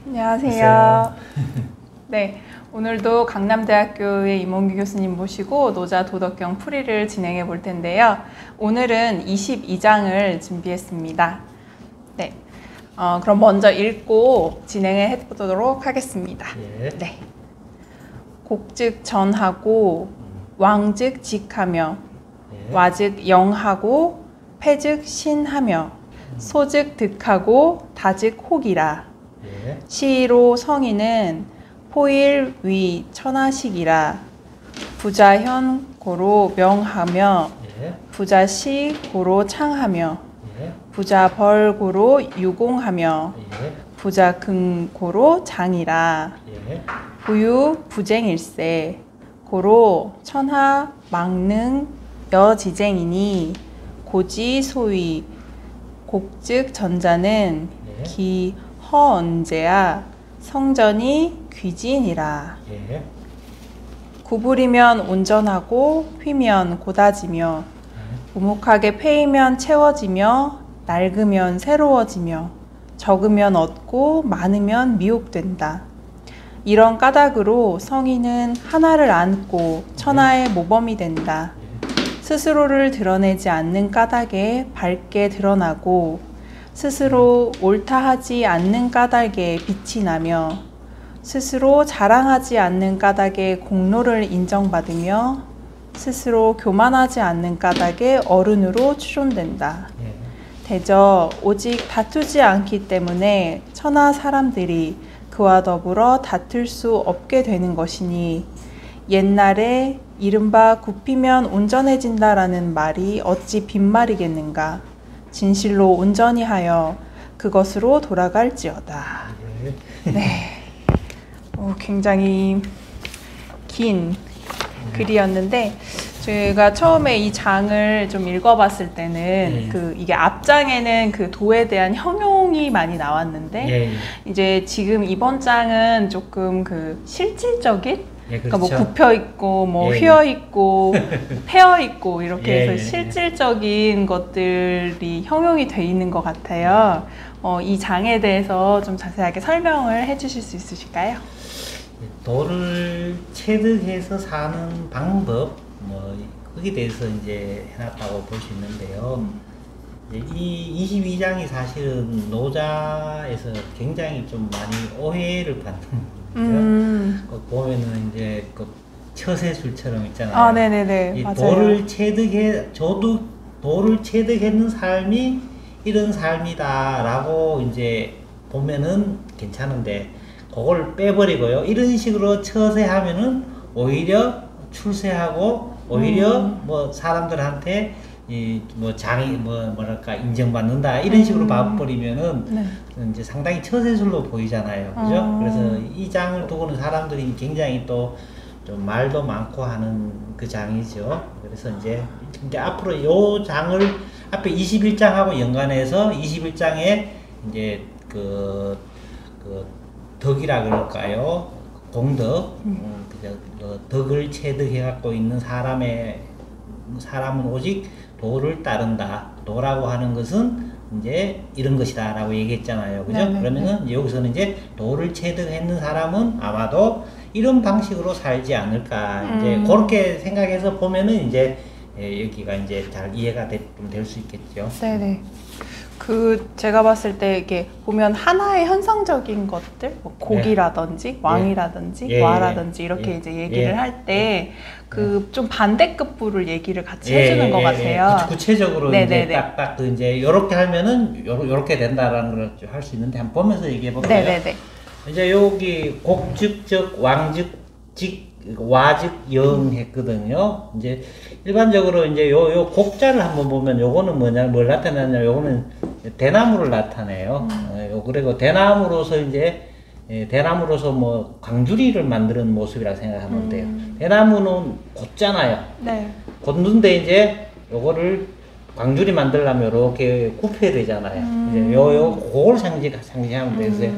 안녕하세요. 네, 오늘도 강남대학교의 임원규 교수님 모시고 노자 도덕경 풀이를 진행해 볼 텐데요. 오늘은 22장을 준비했습니다. 네, 그럼 먼저 읽고 진행해 보도록 하겠습니다. 예. 네, 곡즉 전하고 왕즉 직하며 예. 와즉 영하고 패즉 신하며 소즉 득하고 다즉 혹이라. 예. 시로 성인은 포일 위 천하식이라. 부자현 고로 명하며 예. 부자시 고로 창하며 예. 부자벌 고로 유공하며 예. 부자금 고로 장이라. 예. 부유 부쟁일세 고로 천하 망능 여지쟁이니 고지 소위 곡즉 전자는 예. 기 허언제야 성전이 귀진이라. 예. 구부리면 온전하고 휘면 고다지며 오목하게 패이면 채워지며 낡으면 새로워지며 적으면 얻고 많으면 미혹된다. 이런 까닭으로 성인은 하나를 안고 천하의 모범이 된다. 스스로를 드러내지 않는 까닭에 밝게 드러나고 스스로 옳다 하지 않는 까닭에 빛이 나며 스스로 자랑하지 않는 까닭에 공로를 인정받으며 스스로 교만하지 않는 까닭에 어른으로 추존된다. 예. 대저 오직 다투지 않기 때문에 천하 사람들이 그와 더불어 다툴 수 없게 되는 것이니 옛날에 이른바 굽히면 온전해진다라는 말이 어찌 빈말이겠는가. 진실로 온전히 하여 그것으로 돌아갈지어다. 예. 네, 굉장히 긴 글이었는데 제가 처음에 이 장을 좀 읽어봤을 때는 이게 앞장에는 그 도에 대한 형용이 많이 나왔는데 예. 이제 지금 이번 장은 조금 그 실질적인 예. 그러니까 뭐 그렇죠. 굽혀 있고 뭐 예. 휘어 있고 패어 있고 이렇게 예, 해서 예, 예. 실질적인 것들이 형용이 돼 있는 것 같아요. 이 장에 대해서 좀 자세하게 설명을 해주실 수 있으실까요? 도를 체득해서 사는 방법, 거기에 대해서 이제 해놨다고 볼 수 있는데요. 이제 이 22장이 사실은 노자에서 굉장히 좀 많이 오해를 받는 보면은 이제 그 처세술처럼 있잖아요. 아, 네네네. 이 맞아요. 도를 체득했는 삶이 이런 삶이다라고 이제 보면은 괜찮은데 그걸 빼버리고요. 이런 식으로 처세하면은 오히려 출세하고 오히려 뭐 사람들한테 뭐랄까 인정받는다 이런 식으로 봐버리면은 네. 이제 상당히 처세술로 보이잖아요. 그죠? 그래서 이 장을 두고는 사람들이 굉장히 또 좀 말도 많고 하는 그 장이죠. 그래서 이제 앞으로 이 장을 앞에 21장하고 연관해서 21장에 이제 그 덕이라 그럴까요? 공덕, 덕을 체득해 갖고 있는 사람은 오직 도를 따른다. 도라고 하는 것은 이제 이런 것이다라고 얘기했잖아요. 그죠? 네네. 그러면은 여기서는 이제 도를 체득했는 사람은 아마도 이런 방식으로 살지 않을까. 이제 그렇게 생각해서 보면은 이제 여기가 이제 잘 이해가 좀 될 수 있겠죠. 네네. 제가 봤을 때 이게 보면 하나의 현상적인 것들, 뭐 곡이라든지 왕이라든지 와라든지 이렇게 이제 얘기를 할 때 좀 반대급부를 얘기를 같이 해주는 것 같아요. 구체적으로 네네네. 이제 딱딱 이제 이렇게 하면은 요렇게 된다라는 걸 할 수 있는데 한번 보면서 얘기해 볼까요? 네네네. 이제 여기 곡즉적 왕즉직 와즉 영 했거든요. 이제 일반적으로 이제 요 곡자를 한번 보면 요거는 뭘 나타내냐? 요거는 대나무를 나타내요. 그리고 대나무로서 이제 대나무로서 뭐 광주리를 만드는 모습이라고 생각하면 돼요. 대나무는 곧잖아요. 네. 곧는데 이제 요거를 광주리 만들려면 이렇게 굽혀야 되잖아요. 이제 그걸 상징하면 되세요.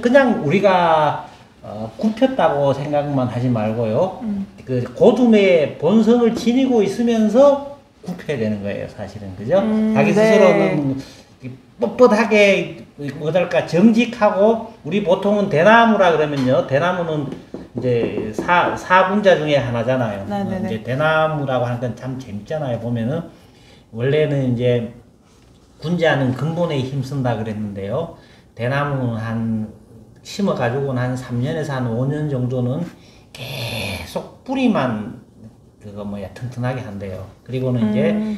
그냥 우리가 굽혔다고 생각만 하지 말고요. 그 고둠의 본성을 지니고 있으면서 굽혀야 되는 거예요, 사실은. 그죠? 자기 네. 스스로는 뻣뻣하게 뭐랄까 정직하고 우리 보통은 대나무라 그러면요 대나무는 이제 사분자 중에 하나잖아요. 네네네. 이제 대나무라고 하는 건 참 재밌잖아요. 보면은 원래는 이제 군자는 근본에 힘쓴다 그랬는데요. 대나무는 한 심어가지고는 한 3년에서 한 5년 정도는 계속 뿌리만 그거 뭐야 튼튼하게 한대요. 그리고는 이제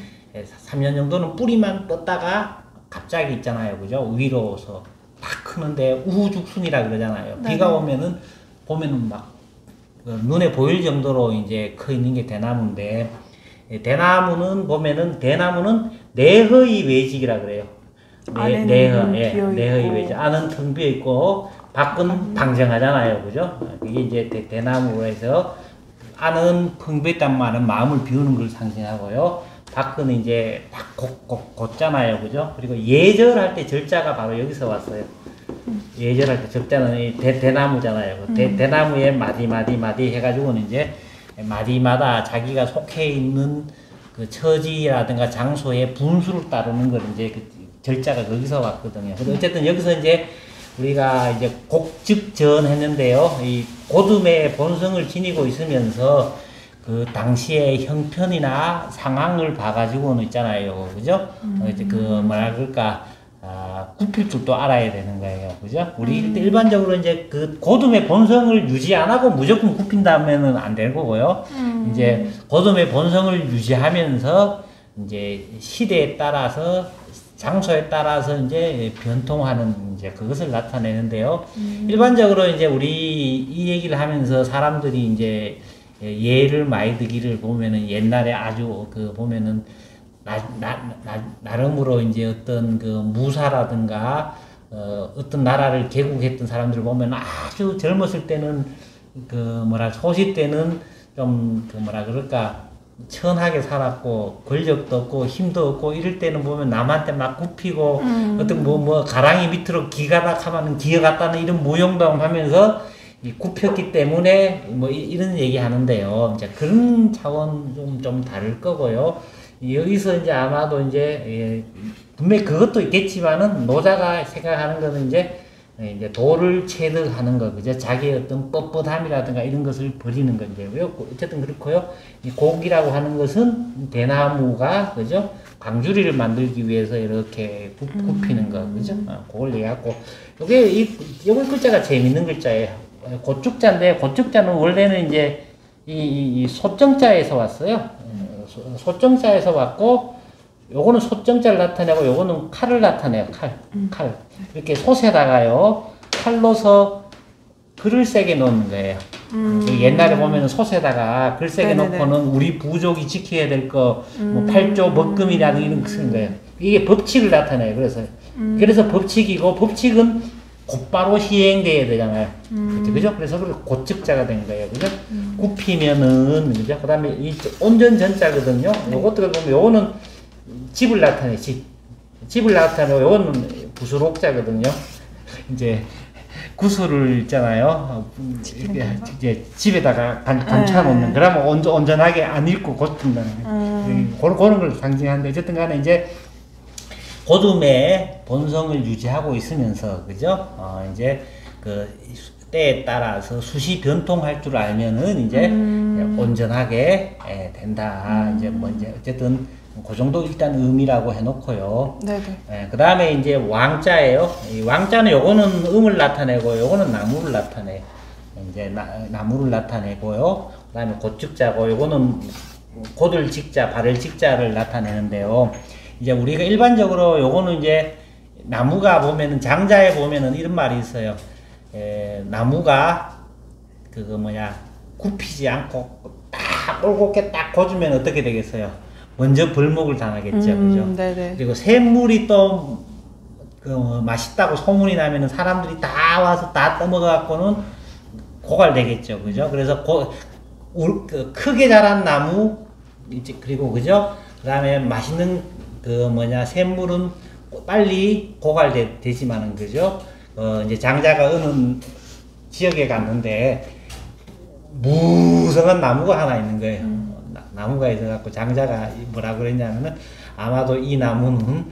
3년 정도는 뿌리만 떴다가 갑자기 있잖아요, 그죠? 위로서 팍 크는데 우후죽순이라 그러잖아요. 네네. 비가 보면은 막 눈에 보일 정도로 이제 커 있는 게 대나무인데 대나무는 보면은 대나무는 내허이 외직이라 그래요. 안에는 비어있고. 내허이 외직. 안은 텅 비어 있고 밖은 방정하잖아요, 그죠? 이게 이제 대나무로 해서 안은 텅 비어 있단 말은 마음을 비우는 걸 상징하고요. 밖은 이제 딱 곧잖아요, 그죠? 그리고 예절할 때 절자가 바로 여기서 왔어요. 예절할 때 절자는 이 대나무잖아요. 대나무에 마디 해가지고는 이제 마디마다 자기가 속해 있는 그 처지라든가 장소의 분수를 따르는 걸 이제 그 절자가 거기서 왔거든요. 근데 어쨌든 여기서 이제 우리가 이제 곡즉전 했는데요. 이 고둠의 본성을 지니고 있으면서 그 당시의 형편이나 상황을 봐가지고는 있잖아요. 그죠? 이제 그 뭐라 그럴까, 굽힐 줄도 알아야 되는 거예요. 그죠? 우리 일반적으로 이제 그 고둠의 본성을 유지 안 하고 무조건 굽힌다면은 안 될 거고요. 이제 고둠의 본성을 유지하면서 이제 시대에 따라서 장소에 따라서 이제 변통하는 이제 그것을 나타내는데요. 일반적으로 이제 우리 이 얘기를 하면서 사람들이 이제 예를 많이 들기를 보면은 옛날에 아주 그 보면은 나름으로 이제 어떤 그 무사라든가 어떤 나라를 개국했던 사람들을 보면 아주 젊었을 때는 그 뭐라 소시 때는 좀 그 뭐라 그럴까 천하게 살았고 권력도 없고 힘도 없고 이럴 때는 보면 남한테 막 굽히고 어떤 뭐 가랑이 밑으로 기가닥하면 기어갔다는 이런 무용담 하면서 굽혔기 때문에 뭐 이런 얘기 하는데요. 이제 그런 차원 좀 다를 거고요. 여기서 이제 아마도 이제 분명히 그것도 있겠지만은 노자가 생각하는 거는 이제 도를 체득하는 거, 그죠? 자기의 어떤 뻣뻣함이라든가 이런 것을 버리는 건데요. 어쨌든 그렇고요. 이 곡이라고 하는 것은 대나무가, 그죠? 광주리를 만들기 위해서 이렇게 굽히는 거, 그죠? 그걸 얘기하고, 요게 글자가 재밌는 글자예요. 고축자인데, 고축자는 원래는 이제 이 소정자에서 왔어요. 소정자에서 왔고, 요거는 소정자를 나타내고 요거는 칼을 나타내요. 칼. 이렇게 솥에다가요. 칼로서 글을 세게 넣는 거예요. 옛날에 보면은 솥에다가 글 세게 넣고는 우리 부족이 지켜야 될 거, 뭐 팔조 먹금이라는 이런 거 쓰는 거예요. 이게 법칙을 나타내요. 그래서 법칙이고 법칙은 곧바로 시행돼야 되잖아요. 그죠? 그래서 고측자가 된 거예요. 그죠? 굽히면은, 그죠? 그 다음에 이 온전 전자거든요. 요것들 보면 요거는 집을 나타내, 집을 나타내고, 요거는 부수록자거든요. 이제, 구슬을 있잖아요. 이제 집에다가 감춰 놓는. 그러면 온전하게 안 읽고 고친다는. 그런 걸 상징하는데, 어쨌든 간에 이제, 고둠의 본성을 유지하고 있으면서, 그죠? 이제, 그, 때에 따라서 수시 변통할 줄 알면은, 이제, 온전하게 된다. 이제 어쨌든, 그 정도 일단 의미라고 해놓고요. 네네. 그 다음에 이제 왕자예요. 이 왕자는 요거는 음을 나타내고, 요거는 나무를 나타내요. 이제 나무를 나타내고요. 그 다음에 고축자고, 요거는 곧을 직자, 발을 직자를 나타내는데요. 이제 우리가 일반적으로 요거는 이제 나무가 보면은 장자에 보면은 이런 말이 있어요. 나무가 그거 굽히지 않고 딱 올곧게 딱 고주면 어떻게 되겠어요? 먼저 벌목을 당하겠죠, 그죠? 네네. 그리고 샘물이 또 맛있다고 소문이 나면은 사람들이 다 와서 다 떠먹어갖고는 고갈되겠죠, 그죠? 그래서 크게 자란 나무 그리고 그죠? 그다음에 맛있는 샘물은 빨리 고갈되지만은 그죠? 이제 장자가 어느 지역에 갔는데 무성한 나무가 하나 있는 거예요. 나무가 있어갖고 장자가 뭐라 그랬냐면은 아마도 이 나무는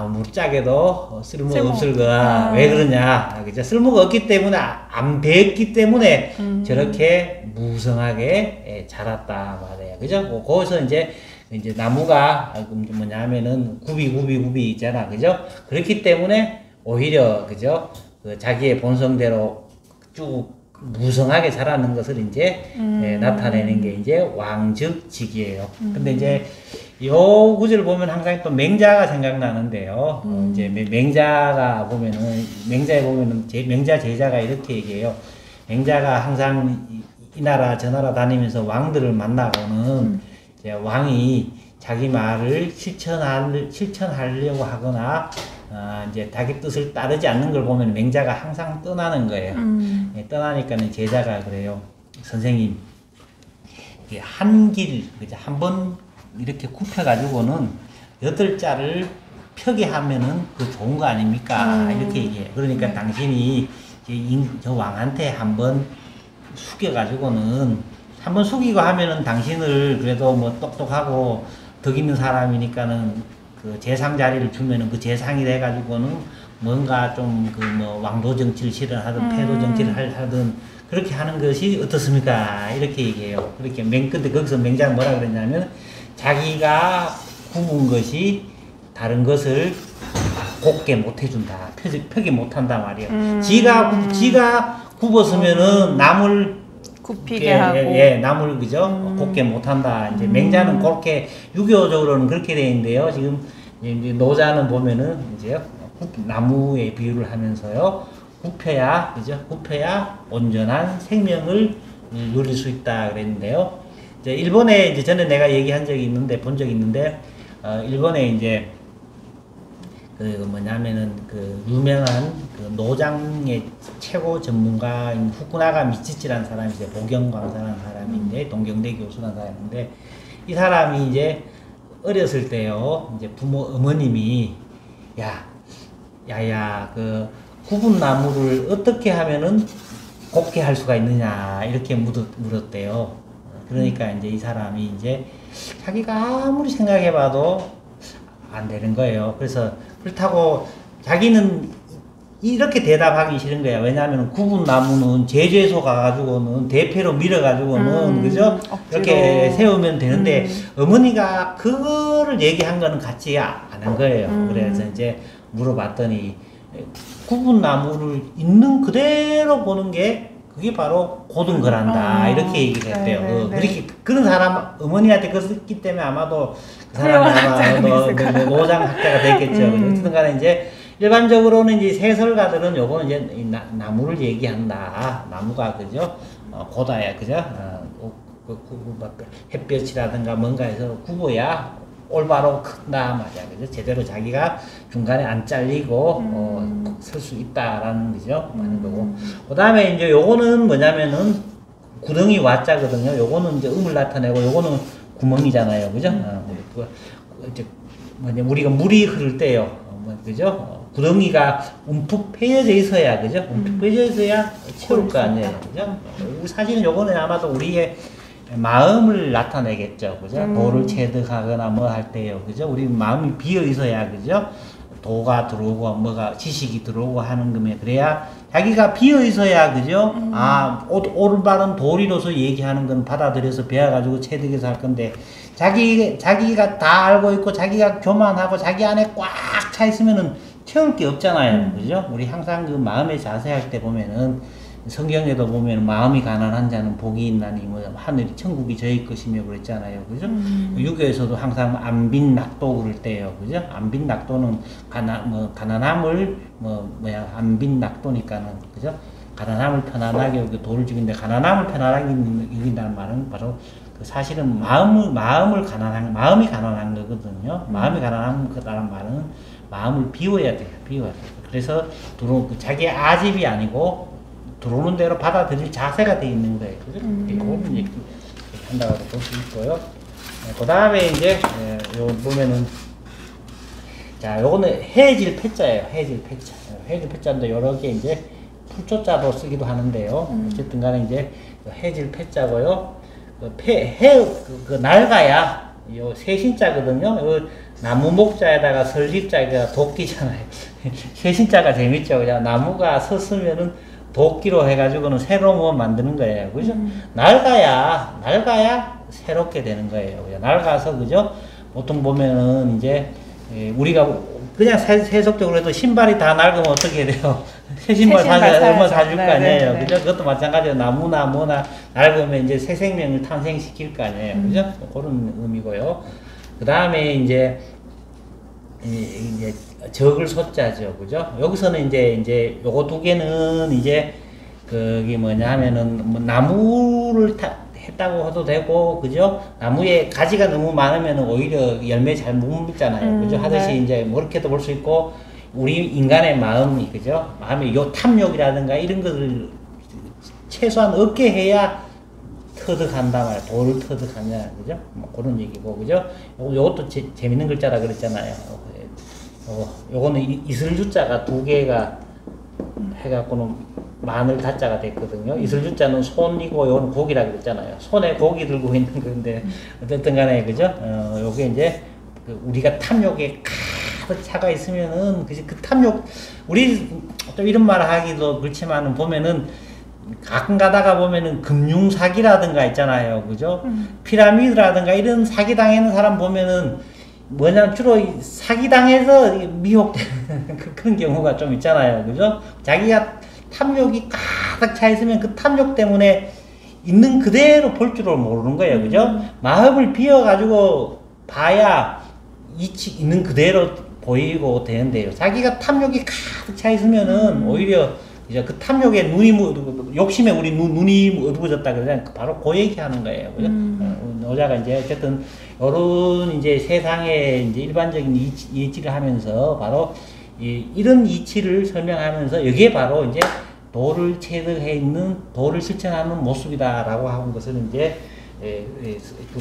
무짝에도 쓸모가 없을 거야. 왜 그러냐. 그죠? 쓸모가 없기 때문에, 안 배웠기 때문에 저렇게 무성하게 자랐다 말이에요. 그죠? 거기서 이제 나무가 뭐냐면은 굽이 있잖아. 그죠? 그렇기 때문에 오히려, 그죠? 그 자기의 본성대로 쭉 무성하게 자라는 것을 이제 나타내는 게 이제 왕즉직이에요. 근데 이제 요 구절 보면 항상 또 맹자가 생각나는데요. 이제 맹자가 보면은, 맹자에 보면은 맹자 제자가 이렇게 얘기해요. 맹자가 항상 이 나라 저 나라 다니면서 왕들을 만나고는 이제 왕이 자기 말을 실천하려고 하거나 이제 자기 뜻을 따르지 않는 걸 보면 맹자가 항상 떠나는 거예요. 떠나니까는 제자가 그래요. 선생님, 한 길, 한 번 이렇게 굽혀가지고는 8자를 펴게 하면은 그 좋은 거 아닙니까? 이렇게 얘기해요. 그러니까 당신이 저 왕한테 한번 숙여가지고는, 한번 숙이고 하면은 당신을 그래도 뭐 똑똑하고 덕 있는 사람이니까는 그 재상 자리를 주면은 그 재상이 돼가지고는 뭔가 좀 그 뭐 왕도 정치를 실현하든 패도 정치를 하든 그렇게 하는 것이 어떻습니까? 이렇게 얘기해요. 그렇게 근데 거기서 맹자는 뭐라 그랬냐면, 자기가 굽은 것이 다른 것을 곱게 못 해준다. 펴게 못 한다 말이에요. 지가 굽었으면은 남을 굽히게 하고. 남을, 그죠? 곱게 못 한다. 이제 맹자는 그렇게, 유교적으로는 그렇게 돼 있는데요. 지금 이제 노자는 보면은 이제 나무에 비유를 하면서요. 굽혀야, 그죠? 굽혀야 온전한 생명을 누릴 수 있다 그랬는데요. 이제 일본에 이제 전에 내가 얘기한 적이 있는데, 본 적이 있는데, 일본에 이제 그 뭐냐면은 그 유명한 그 노장의 최고 전문가인 후쿠나가 미치치라는 사람이 이제 보경광사라는 사람인데, 동경대 교수라는 사람인데, 이 사람이 이제 어렸을 때요, 이제 어머님이 야야 그 굽은 나무를 어떻게 하면은 곱게 할 수가 있느냐 이렇게 물었대요. 그러니까 이제 이 사람이 이제 자기가 아무리 생각해봐도 안 되는 거예요. 그래서 그렇다고 자기는 이렇게 대답하기 싫은 거야. 왜냐하면 굽은 나무는 제주에서 가가지고는 대패로 밀어가지고는 그죠? 이렇게 세우면 되는데 어머니가 그거를 얘기한 거는 같이 안 한 거예요. 그래서 이제 물어봤더니 굽은 나무를 있는 그대로 보는 게 그게 바로 고든 거란다. 이렇게 얘기를 했대요. 그렇게, 그런 사람, 어머니한테 그랬기 때문에 아마도 그 사람이 아마 노장학자가 됐겠죠. 어쨌든 간에 이제 일반적으로는 이제 세설가들은 요거는 이제 나무를 얘기한다. 나무가, 그죠? 고다야, 그죠? 햇볕이라든가 뭔가 해서 굽어야 올바로 큰다 말이야. 그죠? 제대로 자기가 중간에 안 잘리고 설 수 있다라는 거죠. 하는 거고. 그다음에 이제 요거는 뭐냐면은 구덩이 와자거든요. 요거는 이제 음을 나타내고 요거는 구멍이잖아요. 그죠? 이제 뭐냐 우리가 물이 흐를 때요. 그죠? 구덩이가 움푹 패여져 있어야, 그죠? 움푹 패여져 있어야 채울 거 아니에요. 그죠? 사실은 요거는 아마도 우리의 마음을 나타내겠죠. 그죠? 도를 체득하거나 뭐 할 때요. 그죠? 우리 마음이 비어 있어야, 그죠? 도가 들어오고 뭐가 지식이 들어오고 하는 거면 그래야 자기가 비어 있어야, 그죠? 올바른 도리로서 얘기하는 건 받아들여서 배워가지고 체득해서 할 건데, 자기가 다 알고 있고 자기가 교만하고 자기 안에 꽉 차 있으면은 채울 게 없잖아요. 그죠? 우리 항상 그 마음의 자세 할 때 보면은 성경에도 보면 마음이 가난한 자는 복이 있나니 뭐 하늘이 천국이 저희 것이며 그랬잖아요. 그죠? 유교에서도 항상 안빈낙도 그럴 때요. 그죠? 안빈낙도는 가난함을 안빈낙도니까는, 그죠? 가난함을 편안하게 여기 도를 죽이는데, 가난함을 편안하게 여긴다는 말은 바로 그 사실은 마음이 가난한 거거든요. 마음이 가난한 거라는 말은 마음을 비워야 돼요. 그래서 자기의 아집이 아니고 들어오는 대로 받아들일 자세가 돼 있는 거예요. 그죠? 그거는 이제 한다고 볼 수 있고요. 그 다음에 이제, 요 보면은, 자, 요거는 해질 패자예요. 해질 패자인데, 여러 개 이제 풀조자도 쓰기도 하는데요. 어쨌든 간에 이제 해질 패자고요. 낡아야 요 세신자거든요. 요 나무 목자에다가 설립자가 도끼잖아요. 세신자가 재밌죠. 그냥 나무가 섰으면은 도끼로 해가지고는 새로 뭐 만드는 거예요. 그죠? 낡아야 새롭게 되는 거예요. 그죠? 낡아서, 그죠? 보통 보면은 이제, 우리가 그냥 세속적으로 해도 신발이 다 낡으면 어떻게 돼요? 새 신발 얼마 사줄 거 아니에요. 네네네. 그죠? 그것도 마찬가지로 나무나 뭐나 낡으면 이제 새 생명을 탄생시킬 거 아니에요. 그죠? 그런 의미고요. 그 다음에 이제 적을 소자죠. 그죠? 여기서는 이제 요거 두 개는 이제 그게 뭐냐 하면은 뭐 나무를 했다고 해도 되고, 그죠? 나무에 가지가 너무 많으면 오히려 열매 잘 못 먹잖아요. 그죠? 하듯이 네. 이제 뭐 그렇게도 볼 수 있고, 우리 인간의 마음이, 그죠? 마음의 요 탐욕이라든가 이런 것을 최소한 얻게 해야 터득한다 말이야. 도를 터득하냐, 그죠? 뭐 그런 얘기고, 그죠? 요것도 재밌는 글자라 그랬잖아요. 요거는 이슬주자가 두 개가 해갖고는 마늘 다자가 됐거든요. 이슬주자는 손이고 요거는 고기라 그랬잖아요. 손에 고기 들고 있는 건데 어쨌든 간에, 그죠? 요게 이제 우리가 탐욕에 가득 차가 있으면은 그 탐욕, 우리 좀 이런 말 하기도 그렇지만은 보면은 가끔 가다가 보면은 금융 사기라든가 있잖아요. 그죠? 피라미드라든가 이런 사기 당하는 사람 보면은 뭐냐면 주로 사기당해서 미혹되는 그런 경우가 좀 있잖아요. 그죠? 자기가 탐욕이 가득 차 있으면 그 탐욕 때문에 있는 그대로 볼 줄을 모르는 거예요. 그죠? 마음을 비워가지고 봐야 있는 그대로 보이고 되는데요. 자기가 탐욕이 가득 차 있으면은 오히려 이제 그 탐욕에 욕심에 우리 눈이 어두워졌다 그러잖아요. 바로 그 얘기 하는 거예요. 그죠? 노자가 이제 어쨌든 요런 이제 세상의 이제 일반적인 이치를 하면서 바로 이런 이치를 설명하면서 여기에 바로 이제 도를 체득해 있는, 도를 실천하는 모습이다라고 하는 것을 이제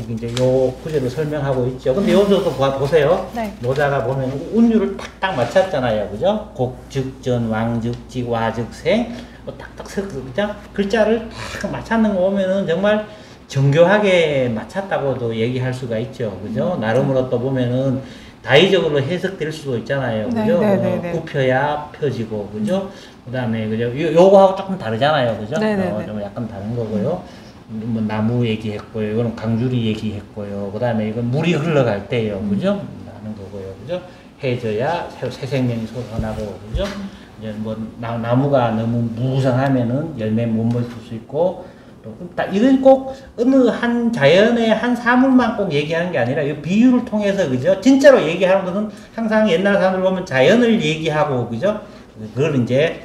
이제 요 구절을 설명하고 있죠. 근데 여기서도 보세요. 네. 노자가 보면 운율을 탁탁 맞췄잖아요. 그죠? 곡즉전, 왕즉직, 와즉생, 딱딱 그죠? 글자를 탁 맞췄는 거 보면은 정말 정교하게 맞췄다고도 얘기할 수가 있죠. 그죠? 나름으로 또 보면은 다의적으로 해석될 수도 있잖아요. 그죠? 굽혀야 펴지고, 그죠? 그 다음에, 그죠? 요거하고 조금 다르잖아요. 그죠? 좀 약간 다른 거고요. 뭐 나무 얘기했고요. 이거는 강줄이 얘기했고요. 그 다음에 이건 물이 흘러갈 때예요. 그죠? 하는 거고요. 그죠? 해져야 새 생명이 솟아나고, 그죠? 이제 뭐 나무가 너무 무성하면은 열매 못 먹을 수 있고, 이건 꼭 어느 한 자연의 한 사물만 꼭 얘기하는 게 아니라 이 비유를 통해서, 그죠? 진짜로 얘기하는 것은 항상 옛날 사람들 보면 자연을 얘기하고, 그죠? 그걸 이제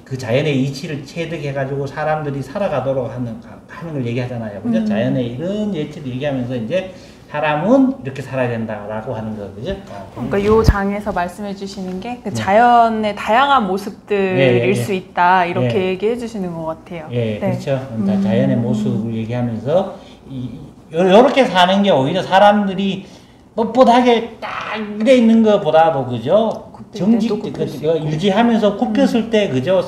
그 자연의 이치를 체득해가지고 사람들이 살아가도록 하는 걸 얘기하잖아요. 그죠? 자연의 이런 예치를 얘기하면서 이제 사람은 이렇게 살아야 된다라고 하는 거, 그죠? 그러니까 이 장에서 말씀해 주시는 게 그 자연의 다양한 모습들일 수 있다, 이렇게 얘기해 주시는 것 같아요. 그렇죠. 자연의 모습을 얘기하면서 이렇게 사는 게 오히려 사람들이 뻣뻣하게 딱 이래 있는 것보다도, 그죠? 일지하면서 굽혔을 때, 그죠?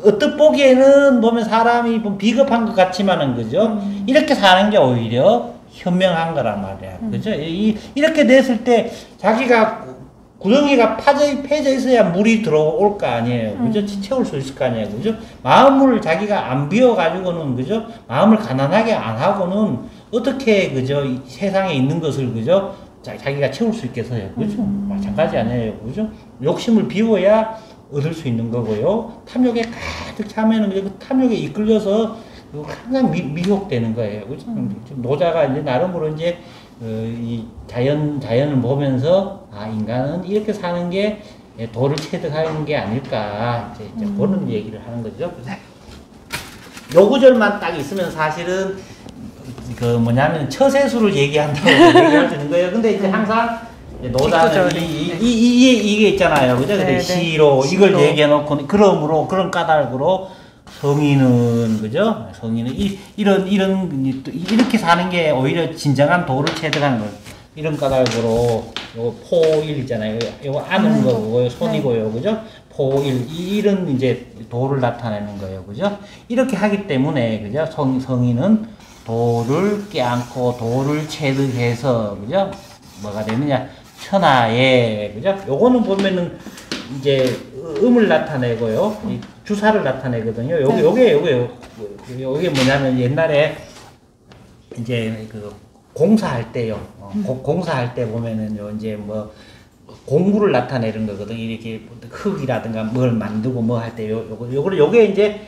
어떻게 보기에는 보면 사람이 비겁한 것 같지만은, 그죠? 이렇게 사는 게 오히려 현명한 거란 말이야. 그죠? 이렇게 됐을 때 자기가 구덩이가 패져 있어야 물이 들어올 거 아니에요. 그죠? 채울 수 있을 거 아니에요. 그죠? 마음을 자기가 안 비워가지고는, 그죠? 마음을 가난하게 안 하고는 어떻게, 그죠? 이 세상에 있는 것을, 그죠? 자기가 채울 수 있겠어요. 그죠? 마찬가지 아니에요. 그죠? 욕심을 비워야 얻을 수 있는 거고요. 탐욕에 가득 차면은 그 탐욕에 이끌려서 항상 미혹되는 거예요. 그죠? 노자가 이제 나름으로 이제 이 자연을 보면서 인간은 이렇게 사는 게 도를 체득하는 게 아닐까, 이제 그런 얘기를 하는 거죠. 요 구절만 딱 있으면 사실은 그 뭐냐면 처세수를 얘기한다고 얘기할 수 있는 거예요. 근데 이제 항상 노자는 이게 있잖아요. 그죠? 근데 시로 이걸 얘기해 놓고, 그러므로 그런 까닭으로 성인은, 그죠? 성인은 이렇게 사는 게 오히려 진정한 도를 체득하는 거예요. 이런 까닭으로 요 포일 있잖아요. 요거 아는 거고요. 손이고요. 그죠? 포일 이런 이제 도를 나타내는 거예요. 그죠? 이렇게 하기 때문에, 그죠? 성인은 도를 껴안고 도를 체득해서 그죠? 뭐가 되느냐? 천하에 그죠? 요거는 보면은 이제 음을 나타내고요. 이 주사를 나타내거든요. 요게 뭐냐면 옛날에 이제 그 공사할 때요. 공사할 때 보면은요. 이제 뭐 공구를 나타내는 거거든. 이렇게 흙이라든가 뭘 만들고 뭐 할 때 요게 이제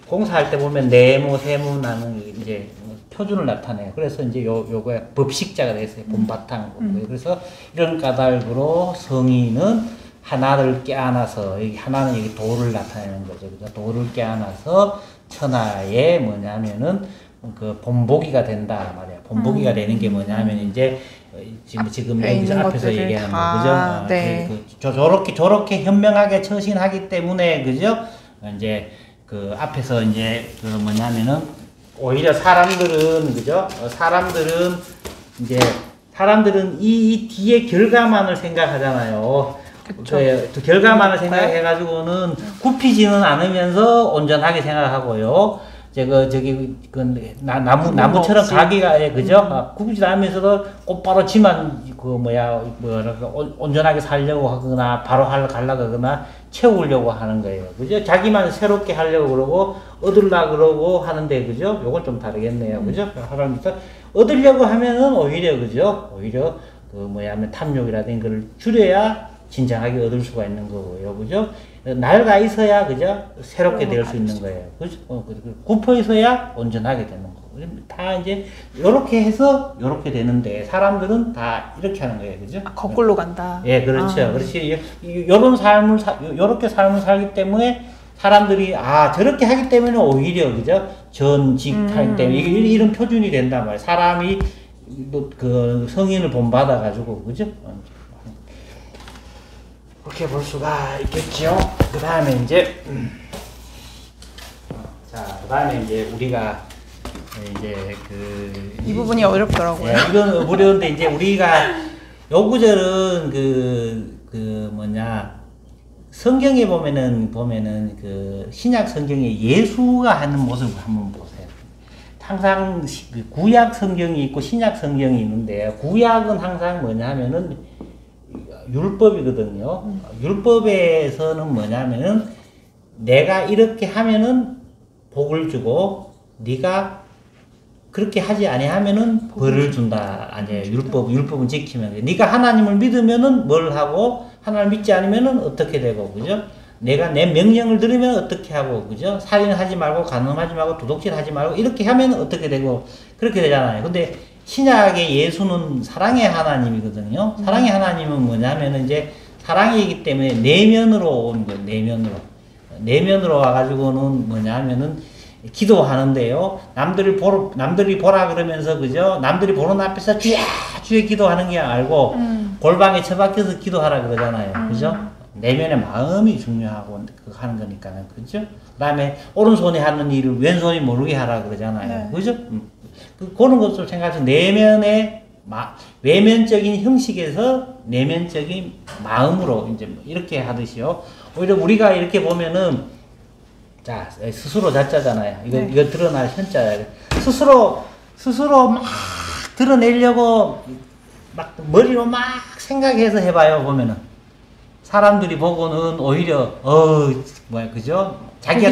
공사할 때 보면 네모, 세모 나는 이제 표준을 나타내요. 그래서 이제 요거에 법식자가 됐어요. 본바탕. 그래서 이런 까닭으로 성인은 하나를 껴안아서, 여기 하나는 여기 도를 나타내는 거죠. 그죠? 도를 껴안아서 천하에 뭐냐면은 그 본보기가 된다 말이야. 본보기가 되는 게 뭐냐면 이제 지금 여기서 앞에서 얘기하는 거, 그죠? 네. 저렇게 현명하게 처신하기 때문에, 그죠? 이제 그 앞에서 이제 그 뭐냐면은 오히려 사람들은, 그죠? 사람들은 이 뒤에 결과만을 생각하잖아요. 그쵸. 그 결과만을 생각해가지고는 굽히지는 않으면서 온전하게 생각하고요. 나무처럼 가기가, 그죠? 굽히지도 않으면서도 곧바로 지만, 온전하게 살려고 하거나, 바로 가려고 하거나, 채우려고 하는 거예요. 그죠? 자기만 새롭게 하려고 그러고, 얻으려고 그러고 하는데, 그죠? 요건 좀 다르겠네요. 그죠? 사람에서 얻으려고 하면은 오히려, 그죠? 오히려, 탐욕이라든가 걸 줄여야 진정하게 얻을 수가 있는 거고요. 그죠? 낡아 있어야, 그죠? 새롭게 될 수 있는 거예요. 그죠? 굽어 있어야 온전하게 되는 거고. 다 이제, 요렇게 해서, 요렇게 되는데, 사람들은 다 이렇게 하는 거예요. 그죠? 거꾸로 간다. 예, 그렇죠. 그렇지. 요렇게 삶을 살기 때문에, 사람들이, 저렇게 하기 때문에 오히려, 그죠? 전직하기 때문에, 이런 표준이 된단 말이에요. 사람이, 성인을 본받아가지고, 그죠? 그렇게 볼 수가 있겠죠. 그 다음에 이제, 우리가, 이 부분이 어렵더라고요. 예, 이건 어려운데, 이제 우리가, 요 구절은 성경에 보면은 신약 성경에 예수가 하는 모습을 한번 보세요. 항상 구약 성경이 있고 신약 성경이 있는데, 구약은 항상 뭐냐면은, 율법이거든요. 율법에서는 뭐냐면은 내가 이렇게 하면은 복을 주고 네가 그렇게 하지 아니하면은 벌을 준다. 아니에요. 율법은 지키면. 네가 하나님을 믿으면은 뭘 하고 하나님을 믿지 않으면은 어떻게 되고, 그죠? 내가 내 명령을 들으면 어떻게 하고, 그죠? 살인하지 말고 간음하지 말고 도둑질하지 말고 이렇게 하면 어떻게 되고 그렇게 되잖아요. 근데 신약의 예수는 사랑의 하나님이거든요. 사랑의 하나님은 뭐냐면 이제 사랑이기 때문에 내면으로 온 거예요. 내면으로 와가지고는 뭐냐면은 기도하는데요. 남들이 보라 그러면서, 그죠? 남들이 보는 앞에서 주야 기도하는 게 알고 골방에 처박혀서 기도하라 그러잖아요. 그죠? 내면의 마음이 중요하고 그거 하는 거니까는, 그죠? 그 다음에 오른손이 하는 일을 왼손이 모르게 하라 그러잖아요. 네. 그죠? 그런 것을 생각해서 내면의 외면적인 형식에서 내면적인 마음으로 이제 이렇게 하듯이요. 오히려 우리가 이렇게 보면은, 자, 스스로 자자잖아요. 이거 드러날 현자예요. 스스로 막 드러내려고 막 머리로 막 생각해서 해봐요. 보면은 사람들이 보고는 오히려 그죠? 자기가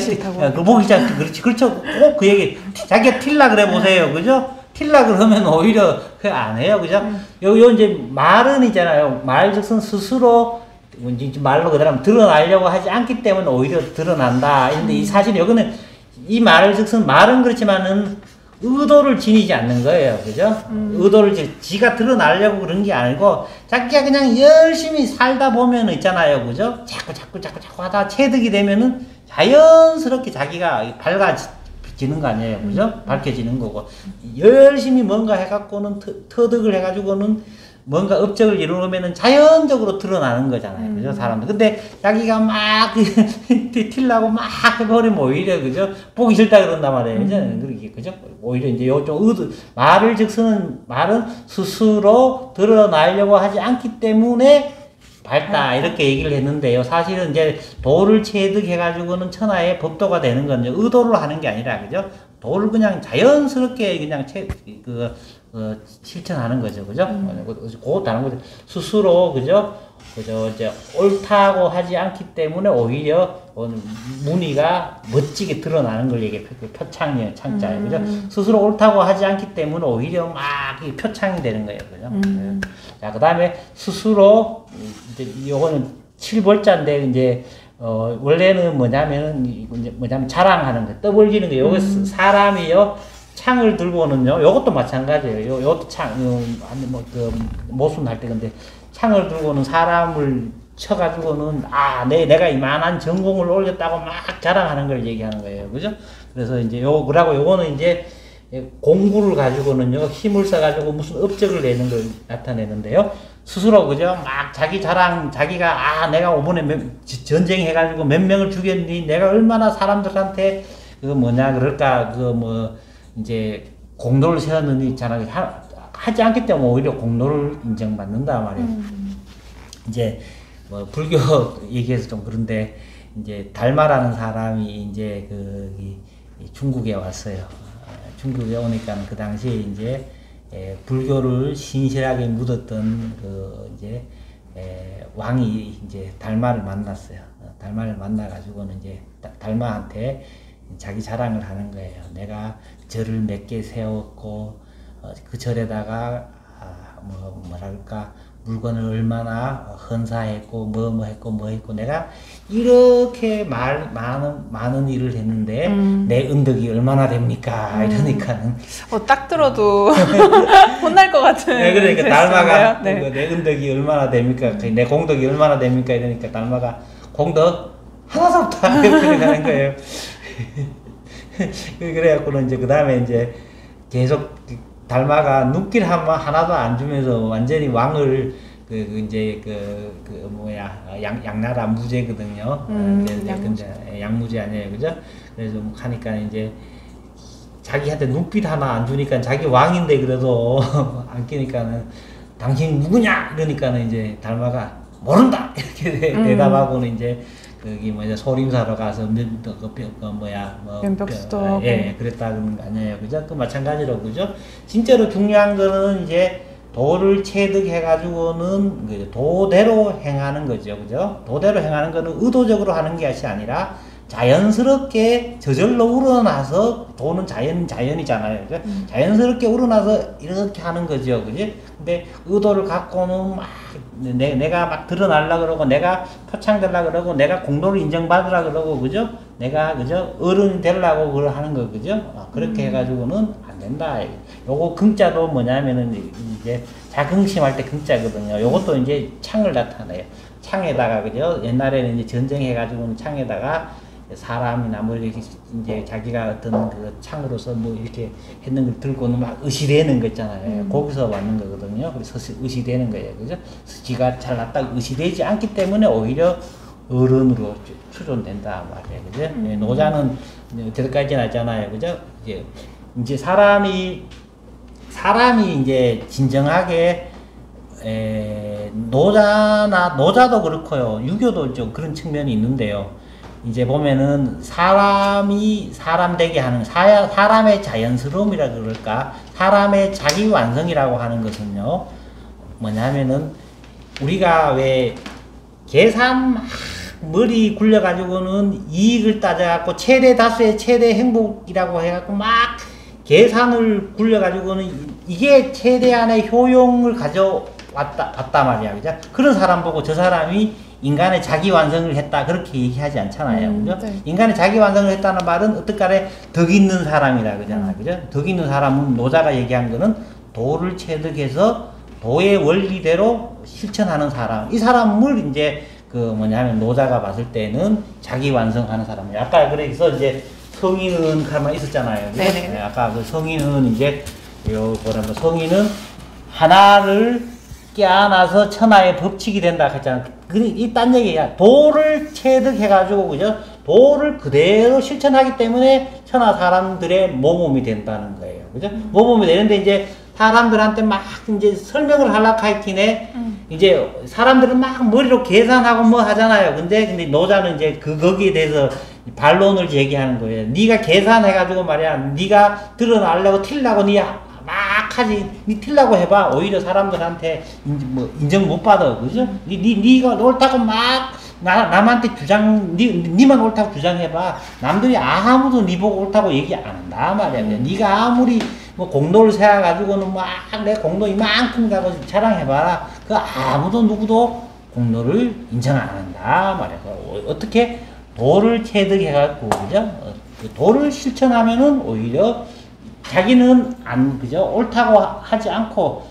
보기 싫다고. 그렇지, 그렇죠. 꼭 그 얘기. 자기가 틸라 그래 보세요. 그죠? 틸라 그러면 오히려 그거 안 해요. 그죠? 요 이제 말은 있잖아요. 말즉슨 스스로 말로 그대로 드러나려고 하지 않기 때문에 오히려 드러난다. 근데 이 사실 여기는 이 말즉슨 말은 그렇지만은 의도를 지니지 않는 거예요. 그죠? 의도를 지가 드러나려고 그런 게 아니고 자기가 그냥 열심히 살다 보면 있잖아요. 그죠? 자꾸 하다 체득이 되면은 자연스럽게 자기가 밝아지는 거 아니에요. 그죠? 밝혀지는 거고. 열심히 뭔가 해갖고는 터득을 해가지고는 뭔가 업적을 이루면은 자연적으로 드러나는 거잖아요. 그죠? 사람들. 근데 자기가 막 틸라고 막 해버리면 오히려, 그죠? 보기 싫다 그런단 말이에요. 그죠? 오히려 이제 요쪽 말은 스스로 드러나려고 하지 않기 때문에 밝다. 이렇게 얘기를 했는데요. 사실은 이제 도를 체득해가지고는 천하의 법도가 되는 건요. 의도를 하는 게 아니라, 그죠? 도를 그냥 자연스럽게 그냥 실천하는 거죠, 그죠? 그 다른 거죠. 스스로, 그죠? 이제 옳다고 하지 않기 때문에 오히려 무늬가 멋지게 드러나는 걸 이게 표창이에요, 창자예요, 그죠? 스스로 옳다고 하지 않기 때문에 오히려 막 표창이 되는 거예요, 그죠? 자, 그 다음에 스스로, 이제 요거는 7벌자인데, 이제, 원래는 뭐냐면 자랑하는 거, 떠벌리는 거, 요거 사람이요, 창을 들고는요, 요것도 마찬가지예요. 요것도 모순할 때, 근데 창을 들고는 사람을 쳐가지고는, 내가 이만한 전공을 올렸다고 막 자랑하는 걸 얘기하는 거예요. 그죠? 그래서 이제 그러고 요거는 이제 공부를 가지고는요, 힘을 써가지고 무슨 업적을 내는 걸 나타내는데요. 스스로, 그죠? 막 자기 자랑, 자기가, 내가 이번에 전쟁해가지고 몇 명을 죽였니? 내가 얼마나 사람들한테, 이제 공로를 세웠느니 있잖아요. 하지 않기 때문에 오히려 공로를 인정받는다 말이에요. 이제 뭐 불교 얘기해서 좀 그런데 이제 달마라는 사람이 이제 중국에 왔어요. 중국에 오니까 그 당시에 이제 불교를 신실하게 묻었던 왕이 이제 달마를 만났어요. 달마를 만나가지고는 이제 달마한테 자기 자랑을 하는 거예요. 내가 절을 몇 개 세웠고, 그 절에다가, 물건을 얼마나 헌사했고, 뭐 했고, 내가 이렇게 많은 일을 했는데, 내 은덕이 얼마나 됩니까? 이러니까는. 딱 들어도 혼날 것 같은. 네, 그러니까 달마가, 네. 내 은덕이 얼마나 됩니까? 내 공덕이 얼마나 됩니까? 이러니까 달마가, 공덕 하나도 없다. 이렇게 하는 거예요. 그래갖고는 이제 그 다음에 이제 계속 달마가 눈길 하나도 안 주면서 완전히 왕을 양나라 무제거든요. 양무제 아니에요, 그죠? 그래서 하니까 이제 자기한테 눈빛 하나 안 주니까 자기 왕인데 그래도 안 끼니까는 당신 누구냐 이러니까는 이제 달마가 모른다 이렇게 대답하고는 이제 소림사로 가서 면벽수도 하고. 예, 그랬다는 거 아니에요, 그죠? 그 마찬가지로, 그죠? 진짜로 중요한 거는 이제 도를 체득해가지고는 도대로 행하는 거죠, 그죠? 도대로 행하는 거는 의도적으로 하는 것이 아니라 자연스럽게 저절로 우러나서 도는 자연이잖아요, 그죠? 자연스럽게 우러나서 이렇게 하는 거죠, 그지? 근데 의도를 갖고는 막 내가 막 드러나려고 그러고, 내가 표창되려고 그러고, 내가 공로를 인정받으려고 그러고, 그죠? 내가, 그죠? 어른이 되려고 그걸 하는 거, 그죠? 그렇게 해가지고는 안 된다. 요거 긍자도 뭐냐면은 이제 자긍심할 때 긍자거든요. 요것도 이제 창을 나타내요. 창에다가, 그죠? 옛날에는 이제 전쟁해가지고는 창에다가 사람이나 뭐 이렇게 이제 자기가 어떤 그 창으로서 뭐 이렇게 했는 걸 들고는 막 의시되는 거 있잖아요. 거기서 왔는 거거든요. 그래서 의시되는 거예요. 그죠? 지가 잘났다고 의시되지 않기 때문에 오히려 어른으로 추존된다 말이에요. 그죠? 노자는 어디까지 나잖아요. 그죠? 이제 사람이 이제 진정하게 노자도 그렇고요. 유교도 좀 그런 측면이 있는데요. 이제 보면은 사람이 사람 되게 하는 사람의 자연스러움이라 그럴까, 사람의 자기 완성이라고 하는 것은요, 뭐냐면은 우리가 왜 계산 머리 굴려가지고는 이익을 따져갖고 최대 다수의 최대 행복이라고 해갖고 막 계산을 굴려가지고는 이게 최대한의 효용을 가져왔다 말이야, 그죠? 그런 사람 보고 저 사람이 인간의 자기 완성을 했다 그렇게 얘기하지 않잖아요, 그죠? 네. 인간의 자기 완성을 했다는 말은 어떡간에 덕 있는 사람이라 그러잖아요, 그죠? 덕 있는 사람은 노자가 얘기한 거는 도를 체득해서 도의 원리대로 실천하는 사람, 이 사람을 이제 노자가 봤을 때는 자기 완성하는 사람이에요. 아까 그래서 이제 성인은 가만 있었잖아요, 그죠? 네, 아까 그 성인은 이제 성인은 하나를 깨어나서 천하의 법칙이 된다 했잖아. 이 딴 얘기야. 도를 체득해가지고, 그죠? 도를 그대로 실천하기 때문에 천하 사람들의 모범이 된다는 거예요. 그죠? 모범이 되는데, 이제 사람들한테 막 이제 설명을 하려고 하이티네. 이제 사람들은 막 머리로 계산하고 뭐 하잖아요. 근데 노자는 이제 거기에 대해서 반론을 제기하는 거예요. 네가 계산해가지고 말이야, 네가 드러나려고 틸라고 막 하지, 니 틸라고 해봐. 오히려 사람들한테 인정 못 받아, 그죠? 네가 옳다고 막 남한테 니만 옳다고 주장해봐. 남들이 아무도 니 보고 옳다고 얘기 안 한다 말이야. 네가 아무리 뭐 공로를 세워가지고는 막 내 공로 이만큼 가고 자랑해봐라. 그 아무도 누구도 공로를 인정 안 한다 말이야. 어떻게 도를 체득해갖고, 그죠? 그 도를 실천하면은 오히려 자기는 그죠? 옳다고 하지 않고,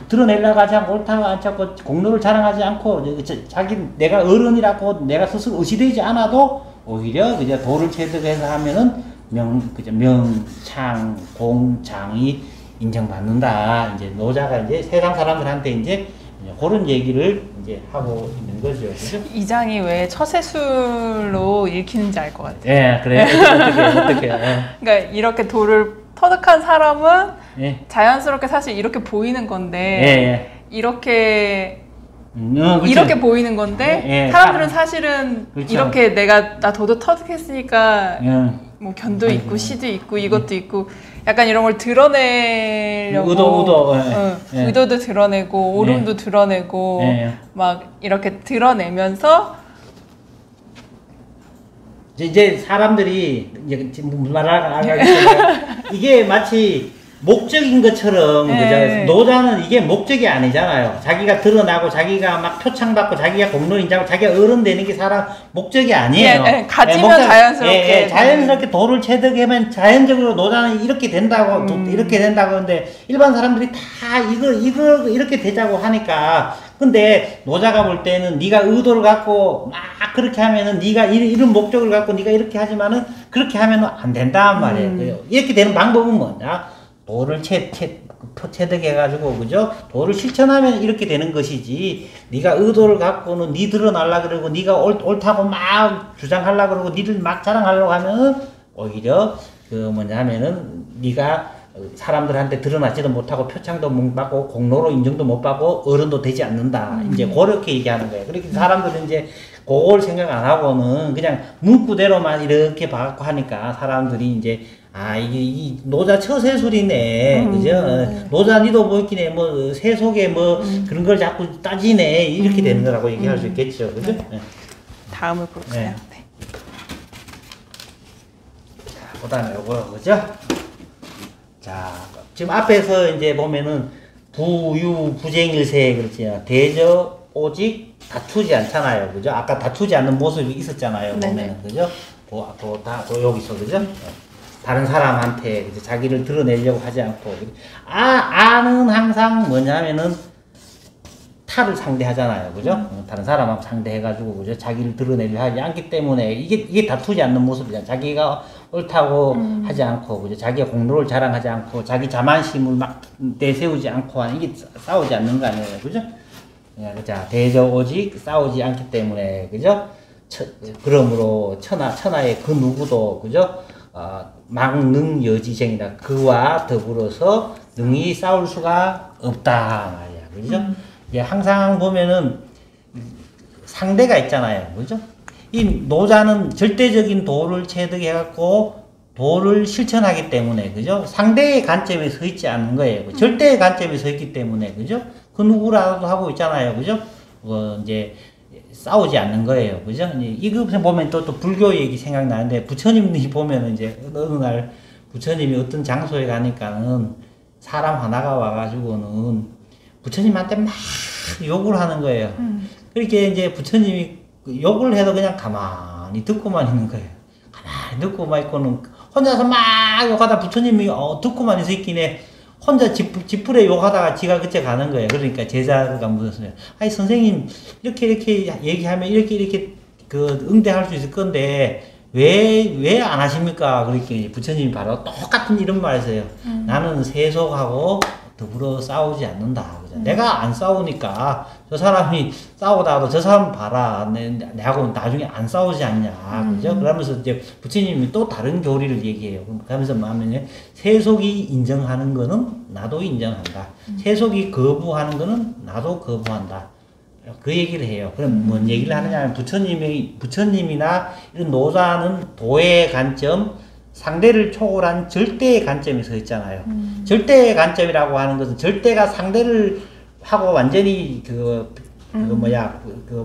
드러내려고 하지 않고, 옳다고 하지 않고, 공로를 자랑하지 않고, 자기, 내가 어른이라고 내가 스스로 의시되지 않아도, 오히려, 그죠? 도를 체득해서 하면은, 명창, 공장이 인정받는다. 이제, 노자가 이제 세상 사람들한테 이제, 그런 얘기를 이제 하고 있는 거죠. 그죠? 이 장이 왜 처세술로 읽히는지 알 것 같아요. 예, 그래. 어떻게. 예. 그러니까 이렇게 돌을 터득한 사람은 예. 자연스럽게 사실 이렇게 보이는 건데, 예. 이렇게 그렇죠. 이렇게 보이는 건데, 예. 사람들은 사실은 그렇죠. 이렇게 나 도도 터득했으니까, 예. 뭐 견도 있고 시도 있고 이것도 있고 약간 이런 걸 드러내려고 의도도 드러내고 옳음도 드러내고 막 이렇게 드러내면서 이제 사람들이 이제 무슨 말 알겠어요. 이게 마치 목적인 것처럼 그죠? 노자는 이게 목적이 아니잖아요. 자기가 드러나고 자기가 막 표창받고 자기가 공로 인정하고 자기가 어른 되는 게 사람 목적이 아니에요. 가지면 자연스럽게 자연스럽게 도를 체득하면 자연적으로 노자는 이렇게 된다고 이렇게 된다고 하는데 일반 사람들이 다 이거 이렇게 되자고 하니까. 근데 노자가 볼 때는 네가 의도를 갖고 막 그렇게 하면은 네가 이런 목적을 갖고 네가 이렇게 하지만은 그렇게 하면은 안 된단 말이에요. 이렇게 되는 방법은 뭐냐? 도를 체득해가지고, 그죠? 도를 실천하면 이렇게 되는 것이지, 네가 의도를 갖고는 니 드러나려고 그러고, 네가 옳다고 막 주장하려고 그러고, 니를 막 자랑하려고 하면은, 오히려, 하면은, 네가 사람들한테 드러나지도 못하고, 표창도 못 받고, 공로로 인정도 못 받고, 어른도 되지 않는다. 이제, 그렇게 얘기하는 거예요. 그렇게 사람들은 이제, 그걸 생각 안 하고는 그냥 문구대로만 이렇게 봐갖고 하니까, 사람들이 이제, 이 노자 처세술이네. 그죠? 노자 니도 뭐 있기네. 뭐, 세속에 뭐, 그런 걸 자꾸 따지네. 이렇게 되는 거라고 얘기할 수 있겠죠. 그죠? 네. 다음을 볼까요? 네. 자, 그 다음에 요거, 그죠? 자, 지금 앞에서 이제 보면은, 부유부쟁일세, 그렇지. 대저, 오직, 다투지 않잖아요. 그죠? 아까 다투지 않는 모습이 있었잖아요. 보면은. 그죠? 여기서, 그죠? 다른 사람한테 이제 자기를 드러내려고 하지 않고 아는 항상 뭐냐면은 타를 상대하잖아요, 그죠? 다른 사람하고 상대해가지고 그죠? 자기를 드러내려 하지 않기 때문에 이게 다투지 않는 모습이잖아. 자기가 옳다고 하지 않고 그죠? 자기가 공로를 자랑하지 않고 자기 자만심을 막 내세우지 않고 하는 이게 싸우지 않는 거 아니에요, 그죠? 자, 대저 오직 싸우지 않기 때문에 그죠? 그러므로 천하의 그 누구도 그죠? 망능여지쟁이다. 그와 더불어서 능히 싸울 수가 없다 말이야. 그죠? 예, 항상 보면은 상대가 있잖아요. 그죠? 이 노자는 절대적인 도를 체득해갖고 도를 실천하기 때문에, 그죠? 상대의 관점에 서 있지 않는 거예요. 절대의 관점에 서 있기 때문에, 그죠? 그 누구라도 하고 있잖아요. 그죠? 이제 싸우지 않는 거예요. 그죠? 이거 보면 또 불교 얘기 생각나는데, 부처님이 보면은 이제 어느 날 부처님이 어떤 장소에 가니까는 사람 하나가 와가지고는 부처님한테 막 욕을 하는 거예요. 그렇게 이제 부처님이 욕을 해도 그냥 가만히 듣고만 있는 거예요. 가만히 듣고만 있고는 혼자서 막 욕하다 부처님이 듣고만 있어 있기네. 혼자 지풀에 욕하다가 지가 그때 가는 거예요. 그러니까 제자가 물었어요. 아니 선생님 이렇게 얘기하면 이렇게 응대할 수 있을 건데 왜 안 하십니까? 그렇게 부처님이 바로 똑같은 이런 말 했어요. 나는 세속하고 더불어 싸우지 않는다. 그죠? 내가 안 싸우니까 저 사람이 싸우다가도 저 사람 봐라. 내하고 나중에 안 싸우지 않냐. 그죠? 그러면서 이제 부처님이 또 다른 교리를 얘기해요. 그러면서 뭐냐면 세속이 인정하는 거는 나도 인정한다. 세속이 거부하는 거는 나도 거부한다. 그 얘기를 해요. 그럼 뭔 얘기를 하느냐 하면 부처님이나 이런 노자는 도의 관점, 상대를 초월한 절대의 관점에 서 있잖아요. 절대의 관점이라고 하는 것은 절대가 상대를 하고 완전히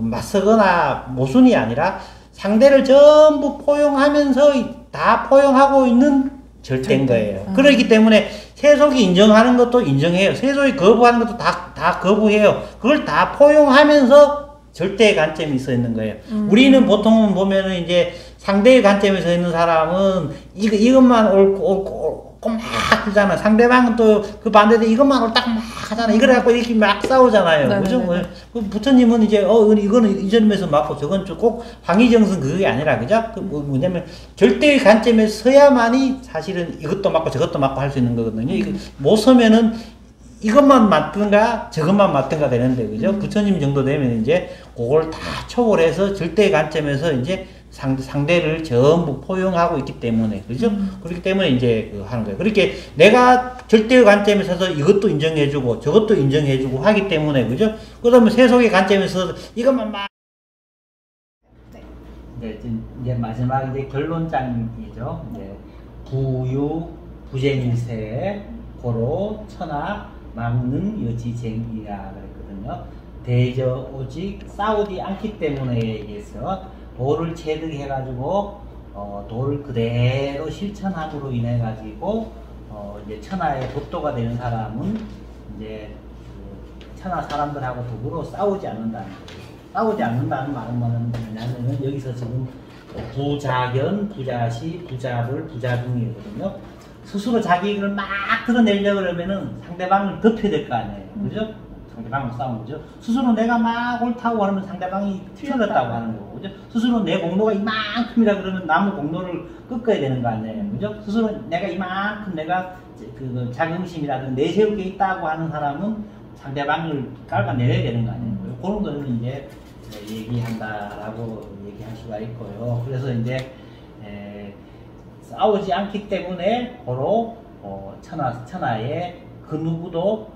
맞서거나 모순이 아니라 상대를 전부 포용하면서 다 포용하고 있는 절대인 거예요. 그렇기 때문에 세속이 인정하는 것도 인정해요. 세속이 거부하는 것도 다 거부해요. 그걸 다 포용하면서 절대의 관점이 서 있는 거예요. 우리는 보통은 보면은 이제 상대의 관점에 서 있는 사람은 이것만 옳고 막 하잖아. 상대방은 또 그 반대로 이것만 옳다고 막 하잖아. 이걸 갖고 이렇게 막 싸우잖아요. 그죠? 그 부처님은 이제 이거는 이 점에서 맞고 저건 꼭 황희정선 그게 아니라 그죠? 뭐냐면 절대의 관점에 서야만이 사실은 이것도 맞고 저것도 맞고 할 수 있는 거거든요. 이거 못 서면은 이것만 맞든가 저것만 맞든가 되는데 그죠? 부처님 정도 되면 이제 그걸 다 초월해서 절대의 관점에서 이제 상대를 전부 포용하고 있기 때문에 그죠? 그렇기 때문에 이제 하는 거예요. 그렇게 내가 절대의 관점에 서서 이것도 인정해주고 저것도 인정해주고 하기 때문에 그죠? 그다음에 세속의 관점에서 이것만 막 네, 이제 마지막 이제 결론장이죠. 이제 부유 부재일세 고로 천하 막는 여지쟁이라 그랬거든요. 대저 오직 싸우지 않기 때문에 의해서 도를 체득해가지고 도를 그대로 실천함으로 인해가지고 이제 천하의 법도가 되는 사람은 이제 천하 사람들하고 더불어 싸우지 않는다는 거예요. 싸우지 않는다는 말은 뭐냐면 여기서 지금 부자견, 부자시, 부자를, 부자중이거든요. 스스로 자기 얘기를 막 드러내려고 그러면은 상대방을 덮여야 될 거 아니에요. 그죠? 상대방을 싸우는 거죠. 스스로 내가 막 옳다고 하면 상대방이 틀렸다고 하는 거고, 그죠? 스스로 내 공로가 이만큼이라 그러면 남의 공로를 꺾어야 되는 거 아니에요. 그죠? 스스로 내가 이만큼 내가 그 자긍심이라든지 내세울 게 있다고 하는 사람은 상대방을 깔아내려야 되는 거 아니에요. 그런 거는 이제 얘기한다라고 얘기할 수가 있고요. 그래서 이제 싸우지 않기 때문에 바로 천하에 그 누구도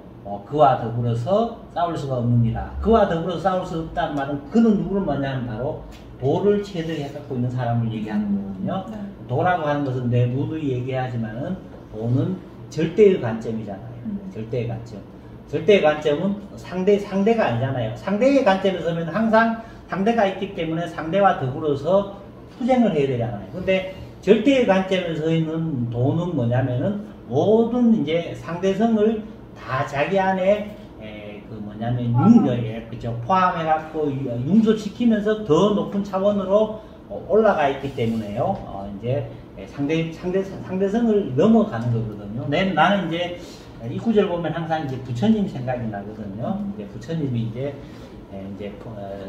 그와 더불어서 싸울 수가 없느니라. 그와 더불어서 싸울 수 없다는 말은 그는 누구를 뭐냐면 바로 도를 체득해 갖고 있는 사람을 얘기하는 거거든요. 도라고 하는 것은 내 누누이 얘기하지만은 도는 절대의 관점이잖아요. 절대의 관점. 절대의 관점은 상대가 아니잖아요. 상대의 관점에 서면 항상 상대가 있기 때문에 상대와 더불어서 투쟁을 해야 되잖아요. 근데 절대의 관점에 서 있는 도는 뭐냐면은 모든 이제 상대성을 다 자기 안에 그죠? 포함해갖고 융소시키면서 더 높은 차원으로 올라가 있기 때문에요. 이제 상대성을 넘어가는 거거든요. 나는 이제 이 구절 보면 항상 이제 부처님 생각이 나거든요. 이제 부처님이 이제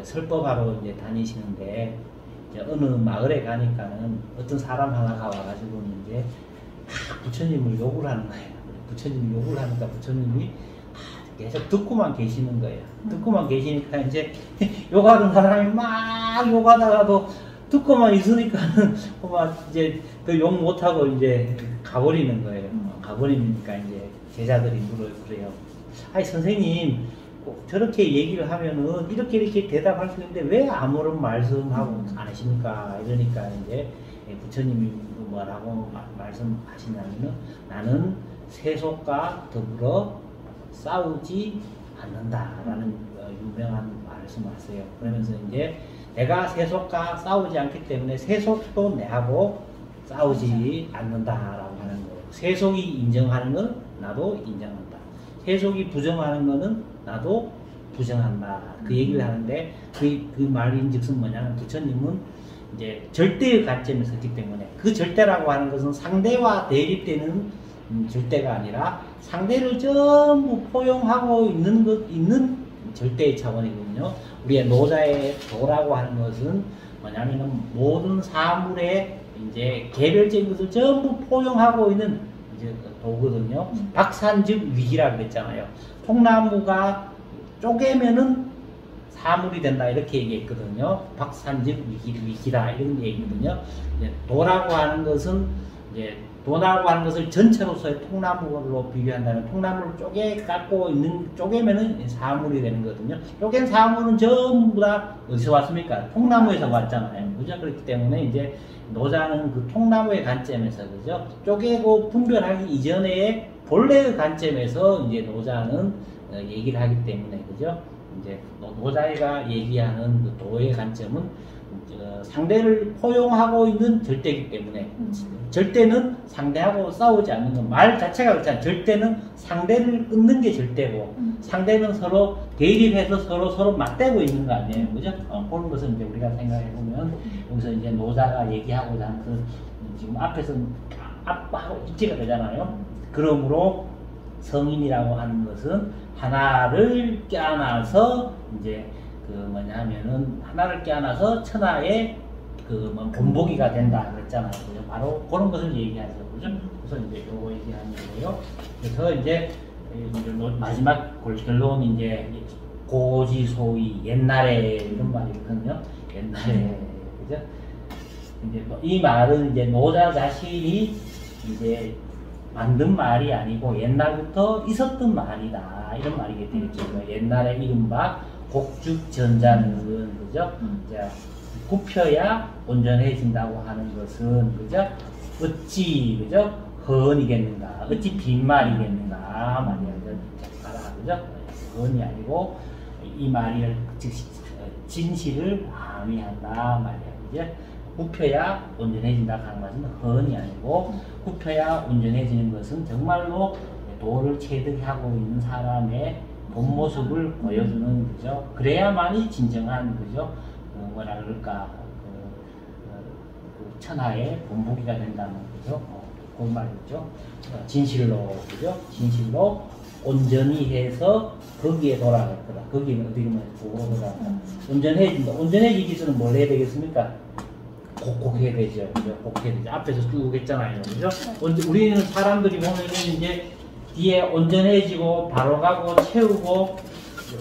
설법하러 이제 다니시는데 이제 어느 마을에 가니까는 어떤 사람 하나가 와가지고 이제 부처님을 욕을 하는 거예요. 부처님을 욕을 하니까 부처님이 계속 듣고만 계시는 거예요. 듣고만 계시니까 이제 욕하는 사람이 막 욕하다가도 듣고만 있으니까는 막 이제 그 욕 못하고 이제 가버리는 거예요. 가버리니까 이제 제자들이 그래요. 아니 선생님 저렇게 얘기를 하면은 이렇게 대답할 수 있는데 왜 아무런 말씀하고 안 하십니까? 이러니까 이제 부처님이 뭐라고 말씀하시냐면은 나는 세속과 더불어 싸우지 않는다라는 유명한 말씀하세요. 그러면서 이제 내가 세속과 싸우지 않기 때문에 세속도 내하고 싸우지 않는다라고 하는 거예요. 세속이 인정하는 건 나도 인정한다. 세속이 부정하는 거는 나도 부정한다. 그 얘기를 하는데 그 말인즉슨 뭐냐면 부처님은 이제 절대의 관점에 섰기 때문에 그 절대라고 하는 것은 상대와 대립되는 절대가 아니라 상대를 전부 포용하고 있는 절대의 차원이거든요. 우리의 노자의 도라고 하는 것은 뭐냐면은 모든 사물의 이제 개별적인 것을 전부 포용하고 있는 이제 도거든요. 박산즉 위기라 그랬잖아요. 통나무가 쪼개면은 사물이 된다 이렇게 얘기했거든요. 박산즉 위기다 이런 얘기거든요. 이제 도라고 하는 것은 이제 도나라고 하는 것을 전체로서의 통나무로 비교한다면 통나무를 쪼개면은 사물이 되는 거거든요. 쪼갠 사물은 전부 다 어디서 왔습니까? 통나무에서 왔잖아요. 그죠? 그렇기 때문에 이제 노자는 그 통나무의 관점에서, 그죠? 쪼개고 분별하기 이전에 본래의 관점에서 이제 노자는 얘기를 하기 때문에, 그죠? 이제 노자가 얘기하는 그 도의 관점은 상대를 포용하고 있는 절대이기 때문에 절대는 상대하고 싸우지 않는 건 말 자체가 그렇잖아요. 절대는 상대를 끊는 게 절대고 상대는 서로 대립해서 서로 맞대고 있는 거 아니에요. 그죠? 그런 것을 이제 우리가 생각해 보면 여기서 이제 노자가 얘기하고자 하는 그 지금 앞에서 앞하고 일치가 되잖아요. 그러므로 성인이라고 하는 것은 하나를 껴안아서 이제 그 뭐냐면은 하나를 껴안아서 천하의 그 뭐 본보기가 된다 그랬잖아요. 그죠? 바로 그런 것을 얘기하죠. 그죠? 그래서 이제 요거 얘기하는 거고요. 그래서 이제 마지막 결론이 이제 고지소위 옛날에 이런 말이 있거든요. 옛날에 그죠? 이제 이 말은 이제 노자 자신이 이제 만든 말이 아니고 옛날부터 있었던 말이다 이런 말이 되겠죠. 옛날에 이른바 곡죽전자는 그죠? 자, 굽혀야 온전해진다고 하는 것은 그죠? 어찌 그죠? 허언이겠는가? 어찌 빈말이겠는가? 말이야. 그죠? 허언이 아니고 이 말이 진실을 항의한다 말이야. 그죠? 굽혀야 온전해진다 하는 것은 허언이 아니고 굽혀야 온전해지는 것은 정말로 도를 체득하고 있는 사람의 본 모습을 보여주는 거죠. 그래야만이 진정한 그죠. 뭐라 그럴까 그 천하의 본보기가 된다는 거죠. 그 말이죠. 진실로 그죠. 진실로 온전히 해서 거기에 돌아갈 거다. 거기는 어떻게 보면 보고 돌아간다. 온전해진다. 온전해지기 위해서는 뭘 해야 되겠습니까? 곡해야 되죠. 그죠? 곡해야 되죠. 앞에서 쭉 했잖아요. 그죠? 우리는 사람들이 보면은 이제 뒤에 온전해지고 바로 가고 채우고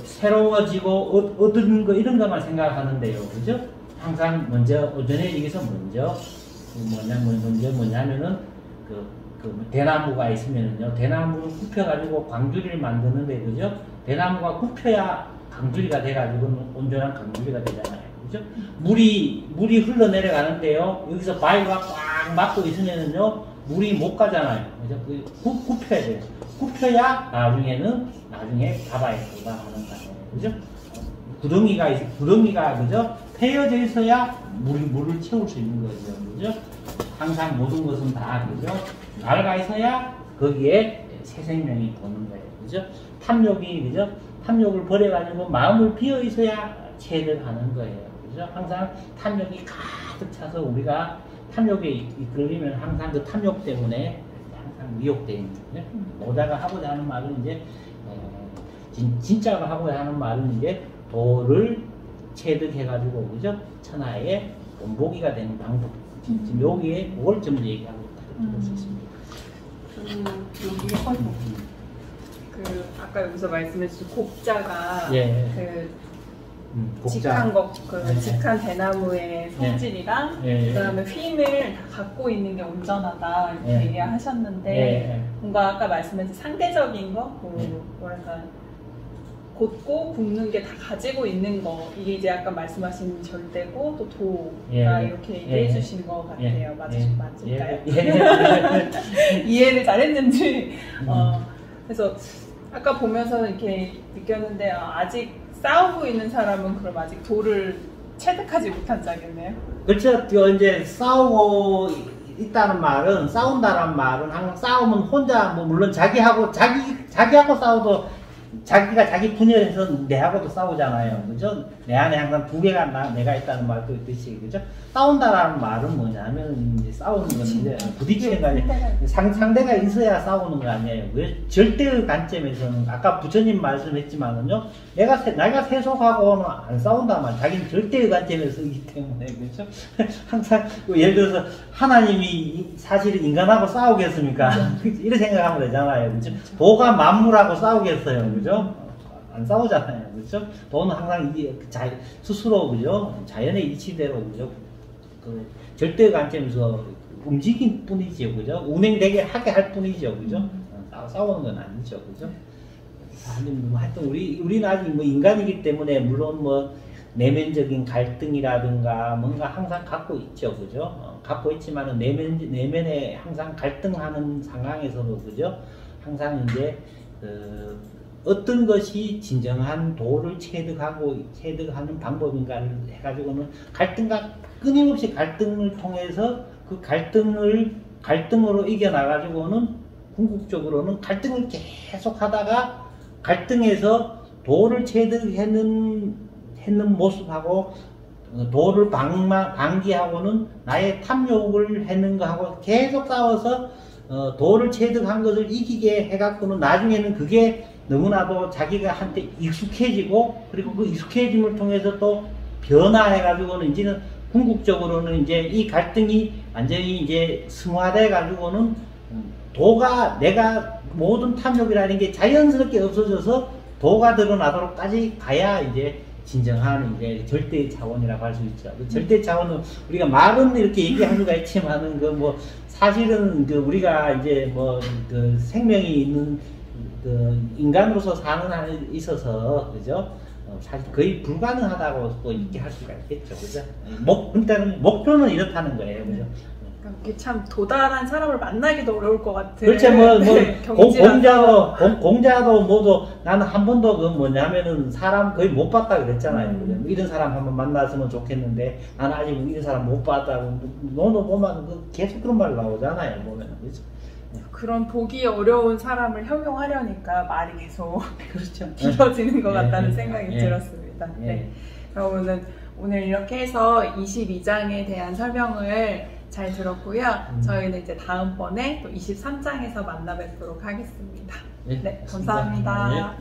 새로워지고 얻은 거 이런 것만 생각하는데요. 그죠? 항상 먼저 온전해지기 위해서 먼저 뭐냐면은 대나무가 있으면은요. 대나무를 굽혀가지고 광주리를 만드는데 그죠? 대나무가 굽혀야 강주리가 돼가지고 온전한 강주리가 되잖아요. 그죠? 물이 흘러내려가는데요. 여기서 바위가 꽉 막고 있으면은요. 물이 못 가잖아요. 그죠? 굽혀야 돼요. 굽혀야 나중에 바다에 들어가는 거예요. 그죠? 구덩이가 그죠? 패여져 있어야 물을 채울 수 있는 거죠. 그죠? 항상 모든 것은 다 그죠? 낡아 있어야 거기에 새 생명이 도는 거예요. 그죠? 탐욕이 그죠? 탐욕을 버려가지고 마음을 비어 있어야 체득하는 거예요. 그죠? 항상 탐욕이 가득 차서 우리가 탐욕에 이끌리면 항상 그 탐욕 때문에 항상 미혹되어 있는 거예요. 노자가 하고자 하는 말은 이제 진짜가 하고자 하는 말은 이제 도를 체득해가지고 그죠? 천하의 본보기가 되는 방법. 지금 여기에 그걸 좀 얘기하고 있다고 볼 수 있습니다. 여기 그 아까 여기서 말씀해주신 곡자가 직한 직한 대나무의 성질이랑 그다음에 휘임을 다 갖고 있는 게 온전하다 이렇게 얘기하셨는데 뭔가 아까 말씀하신 상대적인 거, 뭐랄까 곧고 굽는 게 다 가지고 있는 거 이게 이제 아까 말씀하신 절대고 또 도가 이렇게 얘기해 주신 것 같아요. 맞을까요? 이해를 잘했는지 그래서 아까 보면서 이렇게 느꼈는데 아직 싸우고 있는 사람은 그럼 아직 도를 체득하지 못한 자겠네요. 그렇죠. 이제 싸우고 있다는 말은 싸운다는 말은 항상 싸우면 혼자 물론 자기하고 싸워도 자기가 자기 분열해서 내하고도 싸우잖아요. 그죠? 내 안에 항상 두 개가 내가 있다는 말도 있듯이, 그죠? 싸운다라는 말은 뭐냐면, 이제 싸우는 건 이제 부딪히는 거 아니에요. 상대가 있어야 싸우는 거 아니에요. 왜? 절대의 관점에서는, 아까 부처님 말씀했지만은요, 내가 세속하고는 안 싸운단 말이에요. 자기는 절대의 관점에서 이기 때문에, 그죠? 항상, 예를 들어서, 하나님이 사실 인간하고 싸우겠습니까? 이렇게 생각하면 되잖아요. 그죠? 도가 만물하고 싸우겠어요. 그죠? 안 싸우잖아요. 그죠? 도는 항상 스스로, 그죠? 자연의 이치대로, 그죠? 그 절대 관점에서 움직임 뿐이죠, 그죠? 운행되게 하게 할 뿐이죠, 그죠? 싸우는 건 아니죠, 그죠? 아니, 뭐 하여튼 우리는 아직 뭐 인간이기 때문에 물론 뭐 내면적인 갈등이라든가 뭔가 항상 갖고 있죠, 그죠? 갖고 있지만은 내면에 항상 갈등하는 상황에서도, 그죠? 항상 이제 어떤 것이 진정한 도를 체득하는 방법인가를 해가지고는 끊임없이 갈등을 통해서 그 갈등으로 이겨나가지고는 궁극적으로는 갈등을 계속 하다가 갈등에서 도를 체득하는 모습하고 도를 방기하고는 나의 탐욕을 하는 거하고 계속 싸워서 도를 체득한 것을 이기게 해갖고는 나중에는 그게 너무나도 자기가 한테 익숙해지고 그리고 그 익숙해짐을 통해서 또 변화해가지고는 이제는 궁극적으로는 이제 이 갈등이 완전히 이제 승화돼 가지고는 도가 내가 모든 탐욕이라는 게 자연스럽게 없어져서 도가 드러나도록까지 가야 이제 진정한 이제 절대 차원이라고 할 수 있죠. 그 절대 차원은 우리가 말은 이렇게 얘기할 수가 있지만은 그 뭐 사실은 그 우리가 이제 뭐 그 생명이 있는 그 인간으로서 사는 한에 있어서 그죠? 사실 거의 불가능하다고 또 이렇게 할 수가 있겠죠, 그죠? 일단은 목표는 이렇다는 거예요, 그죠? 이게 참 도달한 사람을 만나기도 어려울 것 같아요. 그렇죠, 공자도 모두 나는 한 번도 그 뭐냐면은 사람 거의 못 봤다 그랬잖아요. 이런 사람 한번 만났으면 좋겠는데 나는 아직 이런 사람 못 봤다고. 너도 보면 계속 그런 말 나오잖아요, 보면은, 그죠? 그런 보기 어려운 사람을 형용하려니까 말이 계속 그렇죠. 길어지는 것 같다는 생각이 들었습니다. 네. 그럼 오늘 이렇게 해서 22장에 대한 설명을 잘 들었고요. 저희는 이제 다음번에 또 23장에서 만나 뵙도록 하겠습니다. 네, 감사합니다.